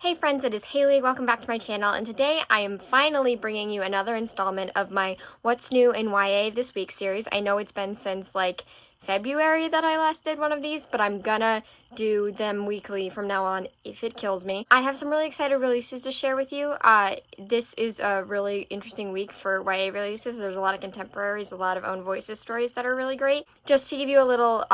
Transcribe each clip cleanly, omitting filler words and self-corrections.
Hey friends, it is Haley. Welcome back to my channel, and today I am finally bringing you another installment of my What's New in YA This Week series. I know it's been since like February that I last did one of these, but I'm gonna do them weekly from now on if it kills me. I have some really excited releases to share with you. This is a really interesting week for YA releases. There's a lot of contemporaries, a lot of own voices stories that are really great. Just to give you a little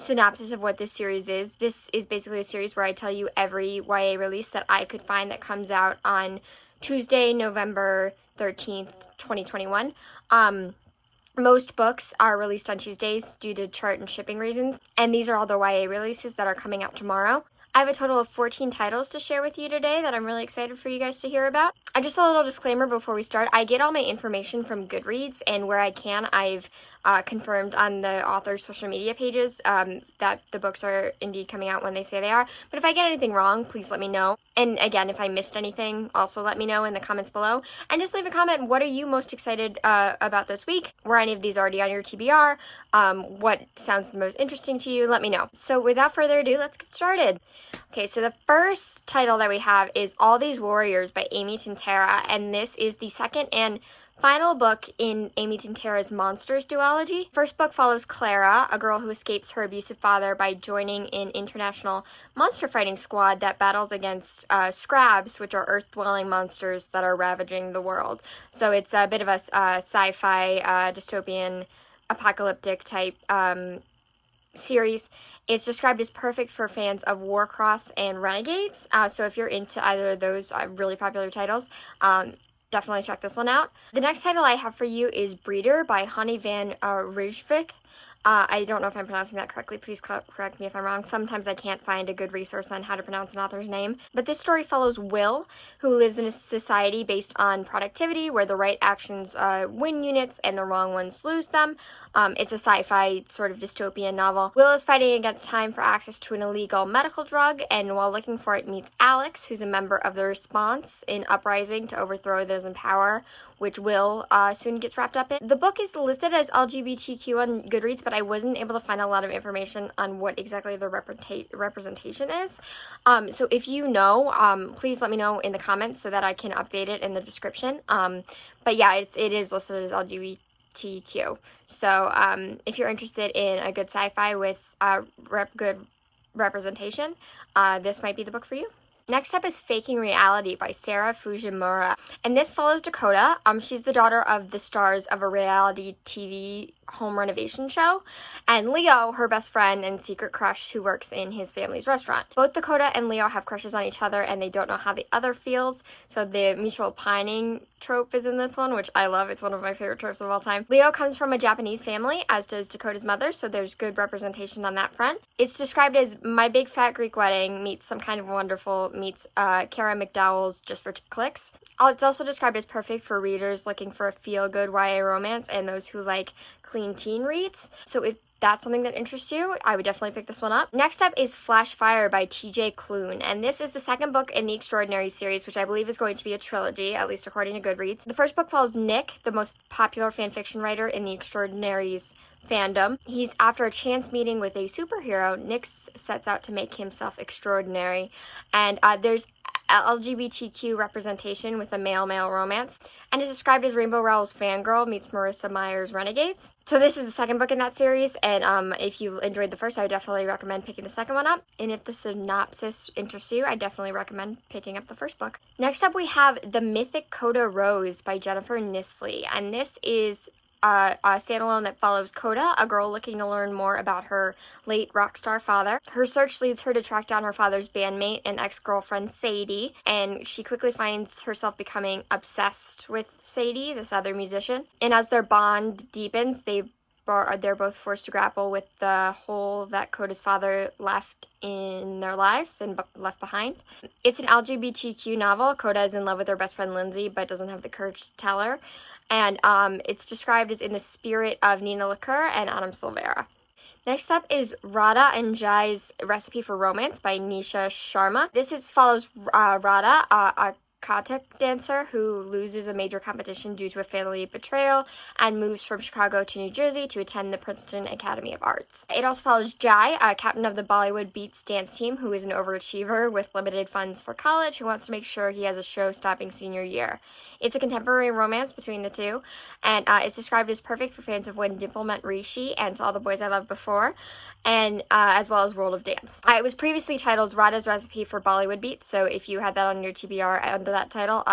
synopsis of what this series is. This is basically a series where I tell you every YA release that I could find that comes out on Tuesday, November 13th, 2021. Most books are released on Tuesdays due to chart and shipping reasons, and these are all the YA releases that are coming out tomorrow. I have a total of 14 titles to share with you today that I'm really excited for you guys to hear about. Just a little disclaimer before we start. I get all my information from Goodreads, and where I can, I've confirmed on the author's social media pages that the books are indeed coming out when they say they are. But if I get anything wrong, please let me know. And again, if I missed anything, also let me know in the comments below. And just leave a comment, what are you most excited about this week? Were any of these already on your TBR? What sounds the most interesting to you? Let me know. So without further ado, let's get started. Okay, so the first title that we have is All These Warriors by Amy Tintera, and this is the second and final book in Amy Tintera's Monsters duology. First book follows Clara, a girl who escapes her abusive father by joining an international monster fighting squad that battles against Scrabs, which are earth-dwelling monsters that are ravaging the world. So it's a bit of a sci-fi, dystopian, apocalyptic type series. It's described as perfect for fans of Warcross and Renegades, so if you're into either of those really popular titles, definitely check this one out. The next title I have for you is Breeder by Honni van Rijswijk. I don't know if I'm pronouncing that correctly. Please correct me if I'm wrong. Sometimes I can't find a good resource on how to pronounce an author's name. But this story follows Will, who lives in a society based on productivity, where the right actions win units and the wrong ones lose them. It's a sci-fi sort of dystopian novel. Will is fighting against time for access to an illegal medical drug, and while looking for it, meets Alex, who's a member of the Response, in uprising to overthrow those in power, which Will soon gets wrapped up in. The book is listed as LGBTQ on Goodreads, but I wasn't able to find a lot of information on what exactly the representation is. So if you know, please let me know in the comments so that I can update it in the description. But yeah, it is listed as LGBTQ. So if you're interested in a good sci-fi with good representation, this might be the book for you. Next up is Faking Reality by Sara Fujimura, and this follows Dakota. She's the daughter of the stars of a reality TV home renovation show, and Leo, her best friend and secret crush who works in his family's restaurant. Both Dakota and Leo have crushes on each other, and they don't know how the other feels, so the mutual pining trope is in this one, which I love. It's one of my favorite tropes of all time. Leo comes from a Japanese family, as does Dakota's mother, so there's good representation on that front. It's described as My Big Fat Greek Wedding meets Some Kind of Wonderful meets Kara McDowell's Just for Clicks. It's also described as perfect for readers looking for a feel-good YA romance and those who like clean teen reads. So if that's something that interests you, I would definitely pick this one up. Next up is Flash Fire by TJ Klune, and this is the second book in the Extraordinary series, which I believe is going to be a trilogy, at least according to Goodreads. The first book follows Nick, the most popular fanfiction writer in the Extraordinaries fandom. He's after a chance meeting with a superhero. Nick sets out to make himself extraordinary, and there's LGBTQ representation with a male-male romance, and is described as Rainbow Rowell's Fangirl meets Marissa Meyer's Renegades. So this is the second book in that series, and if you enjoyed the first, I would definitely recommend picking the second one up. And if the synopsis interests you, I definitely recommend picking up the first book. Next up, we have The Mythic Koda Rose by Jennifer Nissley, and this is a standalone that follows Koda, a girl looking to learn more about her late rock star father. Her search leads her to track down her father's bandmate and ex-girlfriend Sadie, and she quickly finds herself becoming obsessed with Sadie, this other musician. And as their bond deepens, they're both forced to grapple with the hole that Koda's father left in their lives and left behind. It's an LGBTQ novel. Koda is in love with her best friend Lindsay, but doesn't have the courage to tell her. And it's described as in the spirit of Nina Liqueur and Adam Silvera. Next up is Radha and Jai's Recipe for Romance by Nisha Sharma. This follows Radha, a Katek dancer who loses a major competition due to a family betrayal and moves from Chicago to New Jersey to attend the Princeton Academy of Arts. It also follows Jai, a captain of the Bollywood Beats dance team who is an overachiever with limited funds for college who wants to make sure he has a show-stopping senior year. It's a contemporary romance between the two, and it's described as perfect for fans of When Dimple Met Rishi and To All the Boys I Loved Before, and as well as World of Dance. It was previously titled Radha's Recipe for Bollywood Beats, so if you had that on your TBR under that title,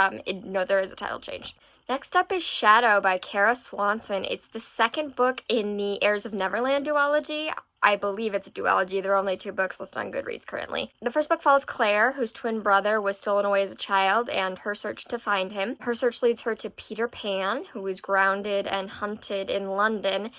no, there is a title change. Next up is Shadow by Kara Swanson. It's the second book in the Heirs of Neverland duology. I believe it's a duology. There are only 2 books listed on Goodreads currently. The first book follows Claire, whose twin brother was stolen away as a child, and her search to find him. Her search leads her to Peter Pan, who is grounded and hunted in London,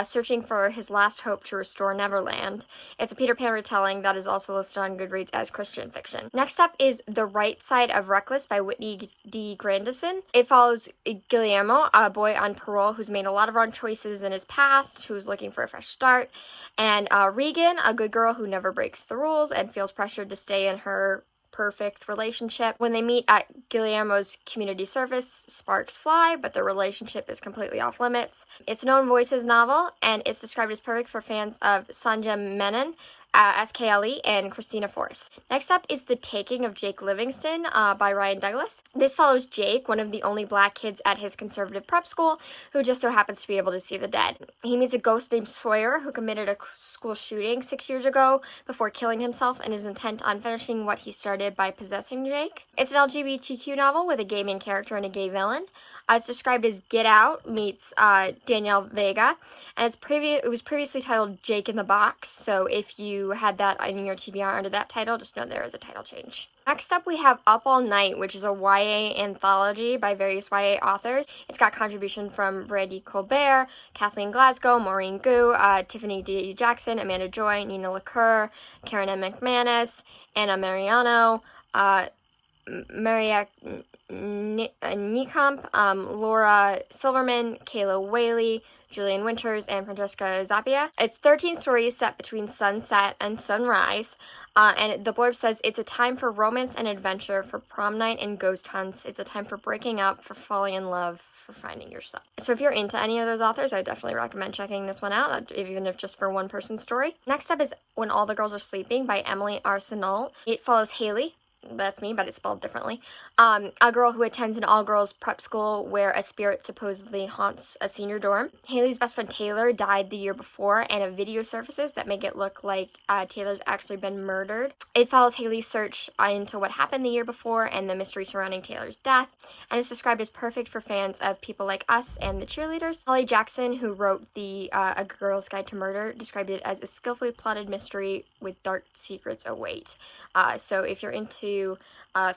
searching for his last hope to restore Neverland. It's a Peter Pan retelling that is also listed on Goodreads as Christian fiction. Next up is The Right Side of Reckless by Whitney D. Grandison. It follows Guillermo, a boy on parole who's made a lot of wrong choices in his past, who's looking for a fresh start, and Regan, a good girl who never breaks the rules and feels pressured to stay in her perfect relationship. When they meet at Guillermo's community service, sparks fly, but their relationship is completely off limits. It's a known voices novel, and it's described as perfect for fans of Sanjay Menon, SKLE, and Christina Force. Next up is The Taking of Jake Livingston by Ryan Douglas. This follows Jake, one of the only black kids at his conservative prep school, who just so happens to be able to see the dead. He meets a ghost named Sawyer, who committed a school shooting 6 years ago before killing himself and is intent on finishing what he started by possessing Jake. It's an LGBTQ novel with a gay main character and a gay villain. It's described as Get Out meets Danielle Vega, and it was previously titled Jake in the Box, so if you had that in your TBR under that title, just know there is a title change. Next up, we have Up All Night, which is a YA anthology by various YA authors. It's got contribution from Brandy Colbert, Kathleen Glasgow, Maureen Gu, Tiffany D. Jackson, Amanda Joy, Nina LaCour, Karen M. McManus, Anna Mariano, Maria Niekamp, Laura Silverman, Kayla Whaley, Julian Winters, and Francesca Zappia. It's 13 stories set between sunset and sunrise, and the blurb says it's a time for romance and adventure, for prom night and ghost hunts. It's a time for breaking up, for falling in love, for finding yourself. So if you're into any of those authors, I definitely recommend checking this one out, even if just for one person's story. Next up is When All the Girls Are Sleeping by Emily Arsenault. It follows Haley. That's me, but it's spelled differently. A girl who attends an all-girls prep school where a spirit supposedly haunts a senior dorm. Haley's best friend Taylor died the year before, and a video surfaces that make it look like Taylor's actually been murdered. It follows Haley's search into what happened the year before and the mystery surrounding Taylor's death, and it's described as perfect for fans of People Like Us and the Cheerleaders. Holly Jackson, who wrote the A Girl's Guide to Murder, described it as a skillfully plotted mystery with dark secrets await. So if you're into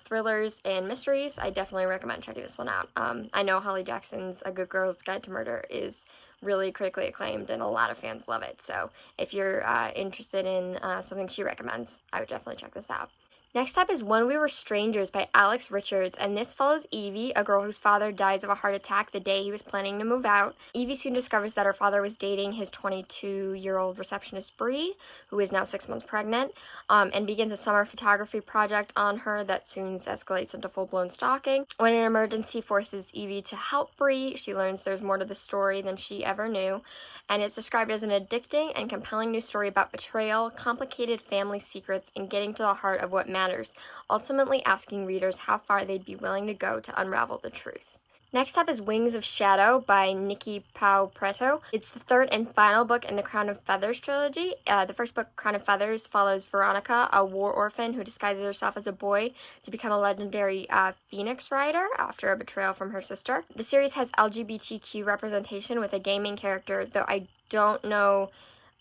thrillers and mysteries, I definitely recommend checking this one out. I know Holly Jackson's A Good Girl's Guide to Murder is really critically acclaimed and a lot of fans love it. So if you're interested in something she recommends, I would definitely check this out. Next up is When We Were Strangers by Alex Richards, and this follows Evie, a girl whose father dies of a heart attack the day he was planning to move out. Evie soon discovers that her father was dating his 22-year-old receptionist Bree, who is now 6 months pregnant, and begins a summer photography project on her that soon escalates into full-blown stalking. When an emergency forces Evie to help Bree, she learns there's more to the story than she ever knew, and it's described as an addicting and compelling new story about betrayal, complicated family secrets, and getting to the heart of what matters, ultimately asking readers how far they'd be willing to go to unravel the truth. Next up is Wings of Shadow by Nicki Preto. It's the third and final book in the Crown of Feathers trilogy. The first book, Crown of Feathers, follows Veronica, a war orphan who disguises herself as a boy to become a legendary phoenix rider after a betrayal from her sister. The series has LGBTQ representation with a gay main character, though I don't know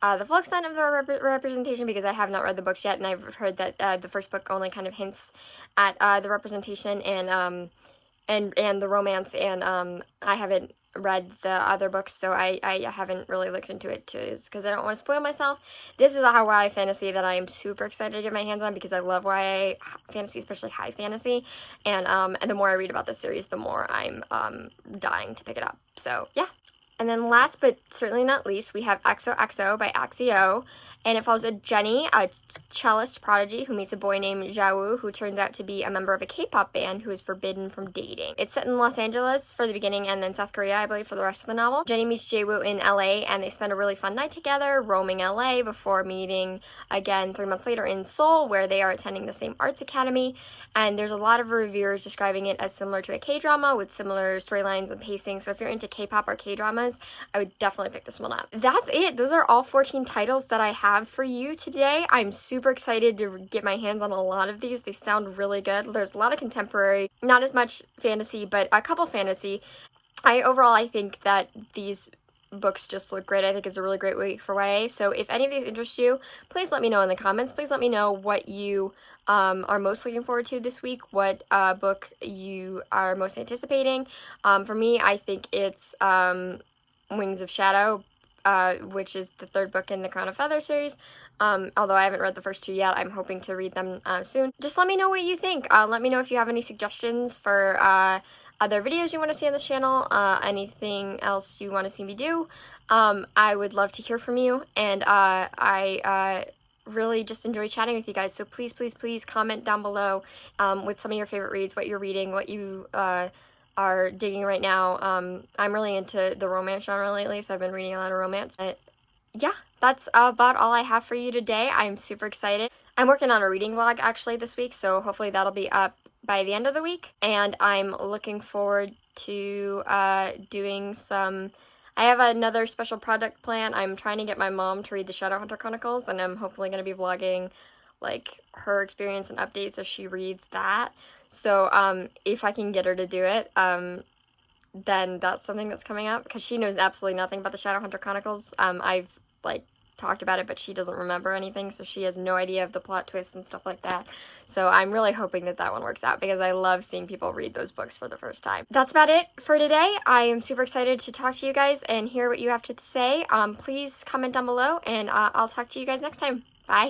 the full extent of the representation because I have not read the books yet, and I've heard that the first book only kind of hints at the representation and the romance, and I haven't read the other books, so I haven't really looked into it because I don't want to spoil myself. This is a YA fantasy that I am super excited to get my hands on because I love YA fantasy, especially high fantasy, and the more I read about this series, the more I'm dying to pick it up. So yeah. And then last but certainly not least, we have XOXO by Axie Oh, and it follows a Jenny, a cellist prodigy who meets a boy named Zhao, who turns out to be a member of a K-pop band who is forbidden from dating. It's set in Los Angeles for the beginning and then South Korea, I believe, for the rest of the novel. Jenny meets Jaewoo in LA, and they spend a really fun night together, roaming LA before meeting again 3 months later in Seoul, where they are attending the same arts academy. And there's a lot of reviewers describing it as similar to a K-drama with similar storylines and pacing. So if you're into K-pop or K-dramas, I would definitely pick this one up. That's it. Those are all 14 titles that I have for you today. I'm super excited to get my hands on a lot of these. They sound really good. There's a lot of contemporary, not as much fantasy, but a couple fantasy. Overall, I think that these books just look great. I think it's a really great week for YA. So if any of these interest you, please let me know in the comments. Please let me know what you are most looking forward to this week, what book you are most anticipating. For me, I think it's Wings of Shadow, which is the 3rd book in the Crown of Feather series. Although I haven't read the first 2 yet, I'm hoping to read them soon. Just let me know what you think. Let me know if you have any suggestions for other videos you want to see on this channel, anything else you want to see me do. I would love to hear from you, and I really just enjoy chatting with you guys. So please, please, please comment down below with some of your favorite reads, what you're reading, what you are digging right now. I'm really into the romance genre lately, so I've been reading a lot of romance. But yeah, that's about all I have for you today. I'm super excited. I'm working on a reading vlog actually this week, so hopefully that'll be up by the end of the week. And I'm looking forward to doing some... I have another special project plan. I'm trying to get my mom to read the Shadowhunter Chronicles, and I'm hopefully going to be vlogging like her experience and updates as she reads that. So if I can get her to do it, then that's something that's coming up, because she knows absolutely nothing about the Shadowhunter Chronicles. I've like talked about it, but she doesn't remember anything, so she has no idea of the plot twists and stuff like that. So I'm really hoping that that one works out, because I love seeing people read those books for the first time. That's about it for today. I am super excited to talk to you guys and hear what you have to say. Please comment down below, and I'll talk to you guys next time. Bye!